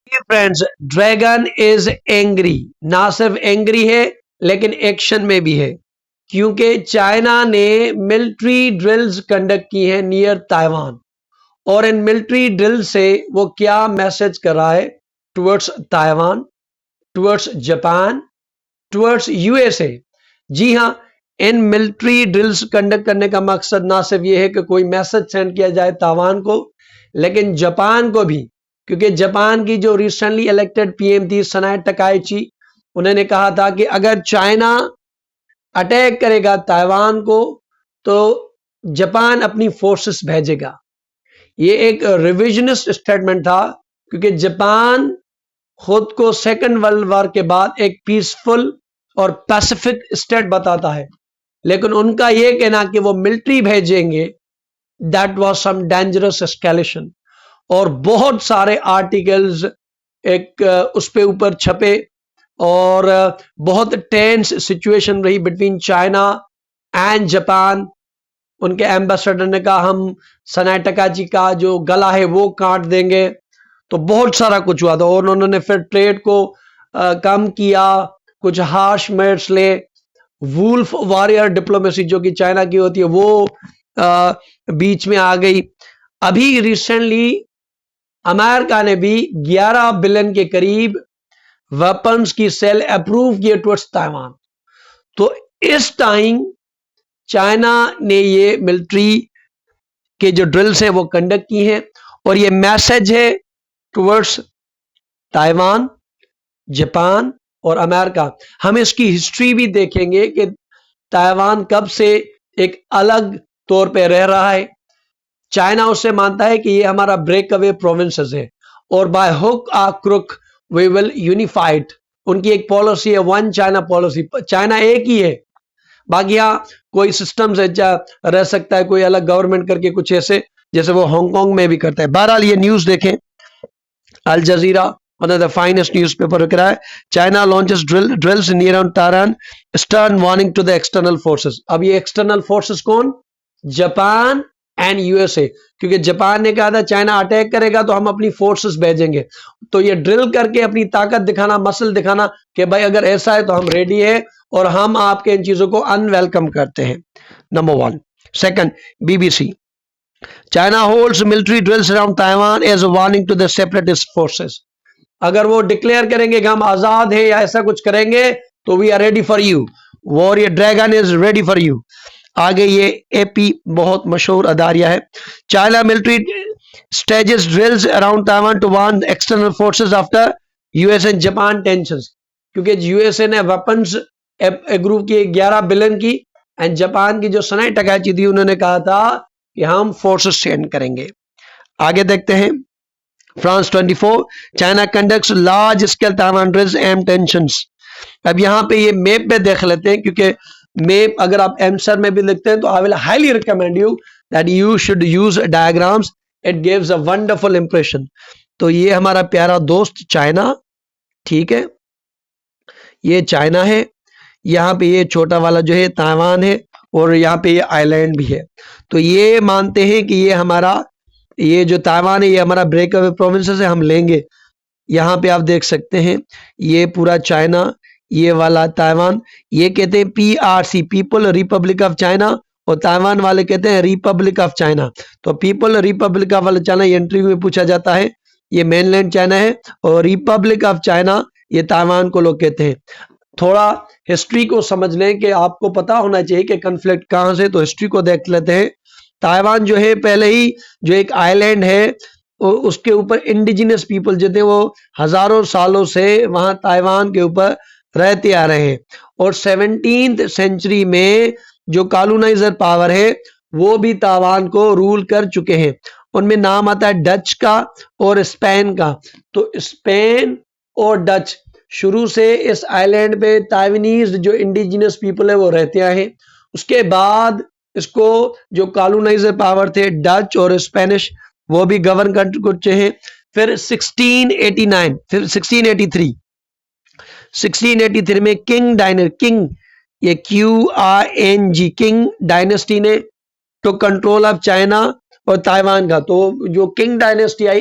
Friends, dragon is angry. ना सिर्फ angry है लेकिन एक्शन में भी है, क्योंकि चाइना ने मिलिट्री ड्रिल्स कंडक्ट की हैं नियर ताइवान। और इन मिलिट्री ड्रिल से वो क्या मैसेज कर रहा है towards Taiwan, towards Japan, towards USA. जी हाँ, इन मिलिट्री ड्रिल्स कंडक्ट करने का मकसद ना सिर्फ ये है कि कोई मैसेज सेंड किया जाए ताइवान को, लेकिन जापान को भी। क्योंकि जापान की जो रिसेंटली इलेक्टेड पीएम थी सनाए टकाइची, उन्होंने कहा था कि अगर चाइना अटैक करेगा ताइवान को तो जापान अपनी फोर्सेस भेजेगा। ये एक रिविजनिस्ट स्टेटमेंट था, क्योंकि जापान खुद को सेकेंड वर्ल्ड वॉर के बाद एक पीसफुल और पैसिफिक स्टेट बताता है, लेकिन उनका यह कहना कि वो मिलिट्री भेजेंगे, that was some dangerous escalation. और बहुत सारे आर्टिकल्स एक उस पे ऊपर छपे और बहुत टेंस सिचुएशन रही बिटवीन चाइना एंड जापान। उनके एम्बेसडर ने कहा हम सनाए टकाची का जो गला है वो काट देंगे। तो बहुत सारा कुछ हुआ था और उन्होंने फिर ट्रेड को कम किया, कुछ हार्श मेजर्स ले। वुल्फ वॉरियर डिप्लोमेसी जो कि चाइना की होती है वो बीच में आ गई। अभी रिसेंटली अमेरिका ने भी 11 बिलियन के करीब वेपन्स की सेल अप्रूव किए टुवर्ड्स ताइवान। तो इस टाइम चाइना ने ये मिलिट्री के जो ड्रिल्स हैं वो कंडक्ट की हैं और ये मैसेज है टुवर्ड्स ताइवान, जापान और अमेरिका। हम इसकी हिस्ट्री भी देखेंगे कि ताइवान कब से एक अलग तौर पे रह रहा है। चाइना उससे मानता है कि ये हमारा ब्रेक अवे प्रोविंसेस है और बाय हुक और क्रुक वी विल यूनिफाइड। उनकी एक पॉलिसी है वन चाइना पॉलिसी, चाइना एक ही है, बाकी यहाँ कोई सिस्टम से रह सकता है, कोई अलग गवर्नमेंट करके कुछ ऐसे जैसे वो हांगकांग में भी करता है। बहरहाल ये न्यूज देखें, Al Jazeera one of the finest newspaper लिख रहा है, China launches drills near around Taiwan, stern warning to the external forces. अब ये एक्सटर्नल फोर्सेस कौन? जापान एंड यूएसए, क्योंकि जापान ने कहा था चाइना अटैक करेगा तो हम अपनी फोर्सेस भेजेंगे। तो ये ड्रिल करके अपनी ताकत दिखाना, मसल दिखाना कि भाई अगर ऐसा है तो हम रेडी है और हम आपके इन चीजों को अनवेलकम करते हैं। Number one. Second, BBC, China holds military drills around Taiwan as a warning to the separatist forces. अगर वो डिक्लेयर करेंगे कि हम आजाद है या ऐसा कुछ करेंगे तो we are ready for you, warrior dragon is ready for you. आगे ये एपी बहुत मशहूर अदारिया है, China military stages drills around Taiwan to warn external forces after US and Japan tensions. क्योंकि यूएसए ने वेपन्स एग्रूव की 11 बिलियन की एंड जापान की जो सनाई टकाची थी उन्होंने कहा था कि हम फोर्सेस सेंड करेंगे। आगे देखते हैं, France 24, China conducts large scale Taiwan drills amid tensions. अब यहाँ पे ये मैप पे देख लेते हैं, क्योंकि मैप अगर आप एमसर में भी लिखते हैं तो I will highly recommend you that you should use diagrams, it gives a wonderful impression. तो ये हमारा प्यारा दोस्त चाइना, ठीक है, ये चाइना है, यहाँ पे ये छोटा वाला जो है ताइवान है और यहाँ पे ये आइलैंड भी है। तो ये मानते हैं कि ये हमारा, ये जो ताइवान है ये हमारा ब्रेक अवे प्रोविंसेस है, हम लेंगे। यहाँ पे आप देख सकते हैं ये पूरा चाइना, ये वाला ताइवान। ये कहते हैं PRC, people Republic of China, और ताइवान वाले कहते हैं रिपब्लिक ऑफ चाइना। तो पीपल रिपब्लिक ऑफ चाइना ये इंटरव्यू में पूछा जाता है, ये मेनलैंड चाइना है, और रिपब्लिक ऑफ चाइना ये ताइवान को लोग कहते हैं। थोड़ा हिस्ट्री को समझ लें कि आपको पता होना चाहिए कि कन्फ्लिक्ट कहाँ से, तो हिस्ट्री को देख लेते हैं। ताइवान जो है पहले ही जो एक आइलैंड है उसके ऊपर इंडिजिनस पीपल जो थे वो हजारों सालों से वहां ताइवान के ऊपर रहते आ रहे हैं। और 17th सेंचुरी में जो कॉलोनाइजर पावर है वो भी ताइवान को रूल कर चुके हैं। उनमें नाम आता है डच का और स्पेन का। तो स्पेन और डच शुरू से इस आइलैंड पे ताइवानीज जो इंडिजिनस पीपल है वो रहते आए हैं। उसके बाद इसको जो कॉलोनाइजर पावर थे डच और स्पेनिश वो भी गवर्न कर चुके हैं। फिर 1689, फिर 1683 में किंग ये QRNG किंग डायनेस्टी ने तो कंट्रोल ऑफ चाइना और ताइवान का। तो जो किंग डायनेस्टी आई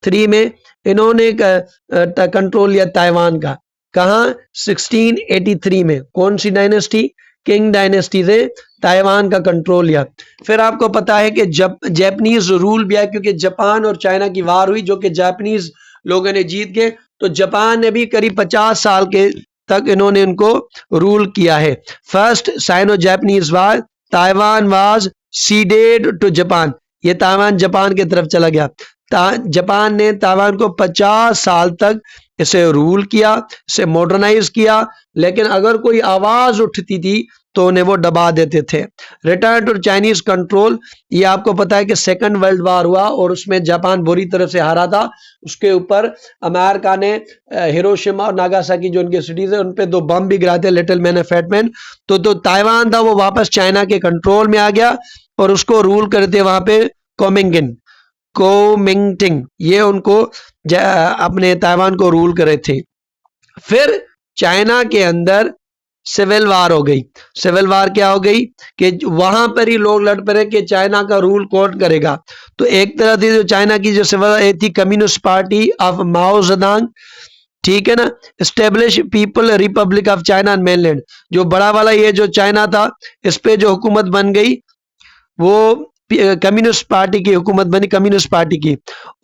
1683 में इन्होंने कंट्रोल लिया ताइवान का। कहाँ? 1683 में। कौन सी डायनेस्टी? किंग डायनेस्टी से ताइवान का कंट्रोल लिया। फिर आपको पता है कि जापानीज रूल भी है, क्योंकि जापान और चाइना की वार हुई जो कि जापानीज लोगों ने जीत गए, तो जापान ने भी करीब 50 साल के तक इन्होंने इनको रूल किया है। First Sino Japanese war, Taiwan was ceded to Japan. ये ताइवान जापान की तरफ चला गया। जापान ने ताइवान को 50 साल तक इसे रूल किया, इसे मॉडर्नाइज किया, लेकिन अगर कोई आवाज उठती थी तो उन्हें वो दबा देते थे। रिटर्न टू चाइनीज कंट्रोल, ये आपको पता है कि सेकंड वर्ल्ड वार हुआ और उसमें जापान बुरी तरह से हारा था। उसके ऊपर अमेरिका ने हिरोशिमा और नागासाकी जो उनके सिटीज है उन पे 2 बम भी गिराए थे, little man and fat man. तो ताइवान था वो वापस चाइना के कंट्रोल में आ गया और उसको रूल करते वहां पे कोमिंगटिंग, ये उनको अपने ताइवान को रूल करे थे। फिर चाइना के अंदर सिविल वार हो गई। सिविल वार क्या हो गई कि वहां पर ही लोग लड़ पड़े कि चाइना का रूल कौन करेगा। तो एक तरह से जो चाइना की जो सिविल थी, कम्युनिस्ट पार्टी ऑफ माओ जेडुंग, ठीक है ना, establish people Republic of China and mainland, जो बड़ा वाला ये जो चाइना था इस पे जो हुकूमत बन गई वो कम्युनिस्ट पार्टी की हुकूमत बनी, कम्युनिस्ट पार्टी की।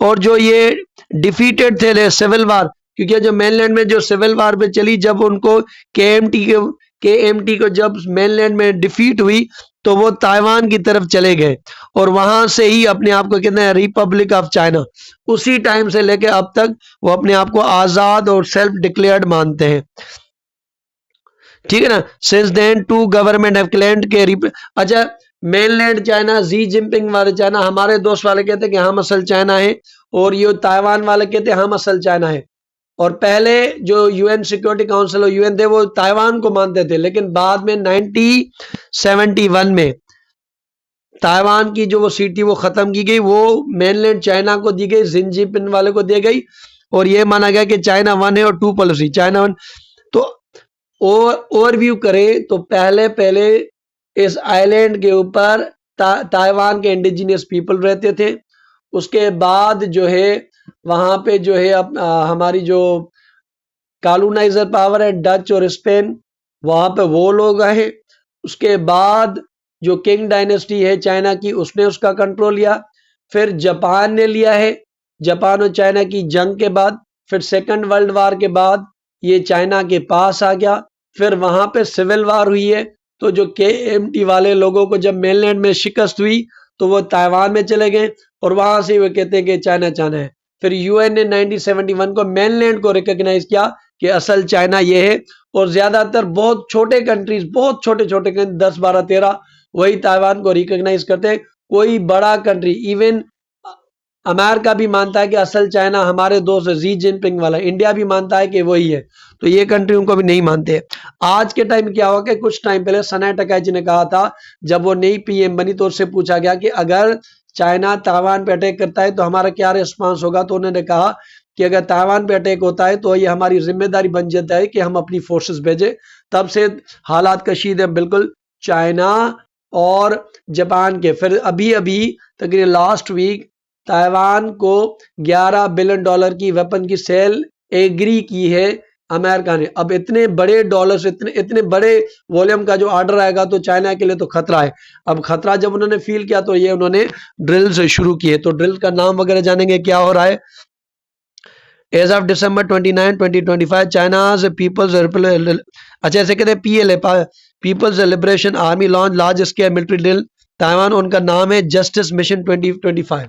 और जो ये डिफीटेड थे सिविल वार, क्योंकि जो मेनलैंड में जो सिविल वार पे चली, जब उनको केएमटी को जब मेनलैंड में डिफीट हुई तो वो ताइवान की तरफ चले गए और वहां से ही अपने आप को कहते हैं रिपब्लिक ऑफ चाइना। उसी टाइम से लेके अब तक वो अपने आप को आजाद और सेल्फ डिक्लेयर्ड मानते हैं, ठीक है ना। Since then two government have claimed के अच्छा, मेनलैंड चाइना, जी जिनपिंग वाले चाइना, हमारे दोस्त वाले कहते हैं कि हम असल चाइना है, और ये ताइवान वाले कहते हैं हम असल चाइना है। और पहले जो यूएन सिक्योरिटी काउंसिल और यूएन थे वो ताइवान को मानते थे, लेकिन बाद में 1971 में ताइवान की जो वो सीट थी वो खत्म की गई, वो मेनलैंड चाइना को दी गई, शी जिनपिंग वाले को दी गई, और ये माना गया कि चाइना 1 है और 2 पॉलिसी, चाइना 1। तो ओवरव्यू करें तो पहले इस आइलैंड के ऊपर ताइवान के इंडिजिनियस पीपल रहते थे। उसके बाद जो है वहां पे जो है हमारी जो कॉलोनाइजर पावर है डच और स्पेन, वहां पे वो लोग आए। उसके बाद जो किंग डायनेस्टी है चाइना की, उसने उसका कंट्रोल लिया। फिर जापान ने लिया है। जापान और चाइना की जंग के बाद, फिर सेकंड वर्ल्ड वार के बाद ये चाइना के पास आ गया। फिर वहां पे सिविल वार हुई है। तो जो केएमटी वाले लोगों को जब मेनलैंड में शिकस्त हुई तो वो ताइवान में चले गए और वहां से वो कहते हैं कि चाइना चाइना है। फिर यूएन ने 1971 को मेनलैंड को रिकॉग्नाइज किया कि असल चाइना ये है, और ज्यादातर बहुत छोटे कंट्रीज, बहुत छोटे 10, 12, 13 वही ताइवान को रिकॉग्नाइज करते हैं। कोई बड़ा कंट्री, इवन अमेरिका भी मानता है कि असल चाइना हमारे दोस्त जी जिनपिंग वाला, इंडिया भी मानता है कि वही है, तो ये कंट्री उनको भी नहीं मानते। आज के टाइम क्या हुआ कि कुछ टाइम पहले सना टकाइची ने कहा था, जब वो नई पीएम बनी तो उससे पूछा गया कि अगर चाइना ताइवान पे अटैक करता है तो हमारा क्या रिस्पांस होगा, तो उन्होंने कहा कि अगर ताइवान पे अटैक होता है तो ये हमारी जिम्मेदारी बन जाता है कि हम अपनी फोर्सेस भेजें। तब से हालात कशीद है बिल्कुल चाइना और जापान के। फिर अभी तकरीबन लास्ट वीक ताइवान को $11 बिलियन की वेपन की सेल एग्री की है अमेरिका ने। अब इतने बड़े डॉलर से इतने बड़े वॉल्यूम का जो ऑर्डर आएगा तो चाइना के लिए तो खतरा है। अब खतरा जब उन्होंने फील किया तो ये उन्होंने ड्रिल्स शुरू किए। तो ड्रिल का नाम वगैरह जानेंगे क्या हो रहा है। As of December 29, 2025 China's people's, अच्छा ऐसे कहते हैं PLA, People's Liberation Army launch large scale military drill Taiwan. उनका नाम है जस्टिस मिशन 2025।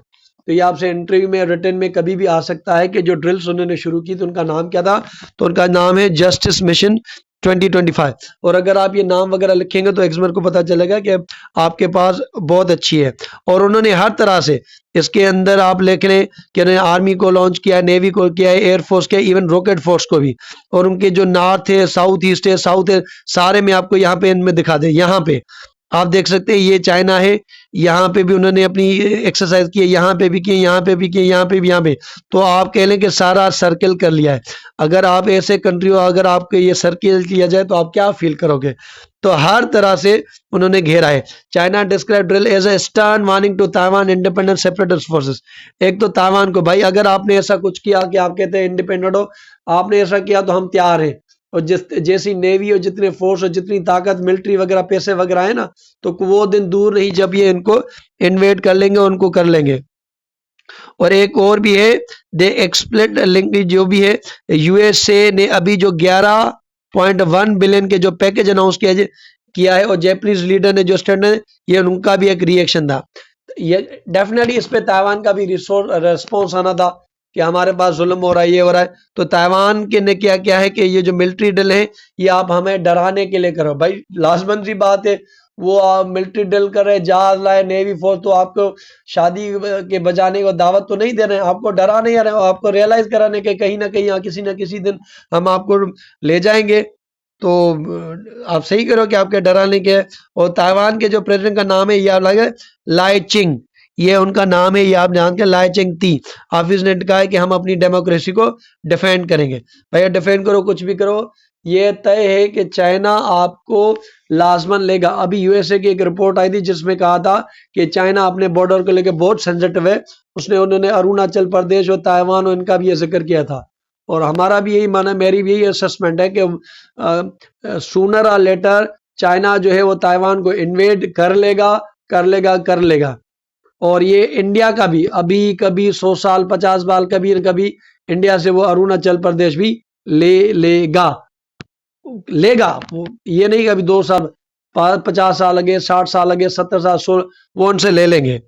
तो ये आपसे इंटरव्यू में रिटर्न में कभी भी आ सकता है कि जो ड्रिल्स उन्होंने शुरू की तो उनका नाम क्या था, तो उनका नाम है जस्टिस मिशन 2025। और अगर आप ये नाम वगैरह लिखेंगे तो एग्जामिनर को पता चलेगा कि आपके पास बहुत अच्छी है। और उन्होंने हर तरह से इसके अंदर आप लिख लें कि उन्होंने आर्मी को लॉन्च किया, नेवी को किया है, एयरफोर्स किया, इवन रॉकेट फोर्स को भी। और उनके जो नॉर्थ है, साउथ ईस्ट है, साउथ है, सारे में आपको यहाँ पे इनमें दिखा दे। यहाँ पे आप देख सकते हैं ये चाइना है, यहाँ पे भी उन्होंने अपनी एक्सरसाइज की है, यहाँ पे भी की, यहाँ पे भी की, यहाँ पे भी, यहाँ पे। तो आप कह लें कि सारा सर्किल कर लिया है। अगर आप ऐसे कंट्री हो, अगर आपको ये सर्किल किया जाए तो आप क्या फील करोगे। तो हर तरह से उन्होंने घेरा है। China describe drill as a stern warning to Taiwan independent separatist forces. एक तो ताइवान को, भाई अगर आपने ऐसा कुछ किया कि आप कहते हैं इंडिपेंडेंट हो, आपने ऐसा किया तो हम तैयार हैं। और जैसी नेवी और जितने फोर्स और जितनी ताकत मिलिट्री वगैरह पैसे वगैरह है ना, तो वो दिन दूर नहीं जब ये इनको इन्वेड कर लेंगे, उनको कर लेंगे। और एक और भी है, दे एक्सप्लेट लिंक जो भी है, यूएसए ने अभी जो 11.1 बिलियन के जो पैकेज अनाउंस किया है और जापानीज लीडर ने जो स्टैंड है, ये उनका भी एक रिएक्शन था। ये डेफिनेटली इस पे ताइवान का भी रिस्पॉन्स आना था कि हमारे पास जुल्म हो रहा है, ये हो रहा है। तो ताइवान के ने क्या क्या है कि ये जो मिलिट्री ड्रिल है, ये आप हमें डराने के लिए करो। भाई लाजमन सी बात है, वो आप मिलिट्री ड्रिल कर रहे, जहाज लाए, नेवी फोर्स, तो आपको शादी के बजाने को दावत तो नहीं दे रहे हैं, आपको डराने आ रहे हैं, आपको रियलाइज कराने के कहीं ना कहीं किसी ना किसी दिन हम आपको ले जाएंगे। तो आप सही करो कि आपके डराने के। और ताइवान के जो प्रेसिडेंट का नाम है, ये आप लगे लाई चिंग, ये उनका नाम है, ये आप जान के, लाई चिंग ती। ऑफिस ने कहा है कि हम अपनी डेमोक्रेसी को डिफेंड करेंगे। भैया डिफेंड करो, कुछ भी करो, ये तय है कि चाइना आपको लाजमन लेगा। अभी यूएसए की एक रिपोर्ट आई थी जिसमें कहा था कि चाइना अपने बॉर्डर को लेकर बहुत सेंसिटिव है। उन्होंने अरुणाचल प्रदेश और ताइवान और इनका भी ये जिक्र किया था। और हमारा भी यही माना, मेरी भी यही असेसमेंट है कि सूनर और लेटर चाइना जो है वो ताइवान को इन्वेड कर लेगा, कर लेगा, कर लेगा। और ये इंडिया का भी अभी कभी 100 साल 50 साल कभी न कभी इंडिया से वो अरुणाचल प्रदेश भी लेगा। ये नहीं कि अभी 2 साल 50 साल लगे, 60 साल लगे, 70 साल, 100 वो उनसे ले लेंगे।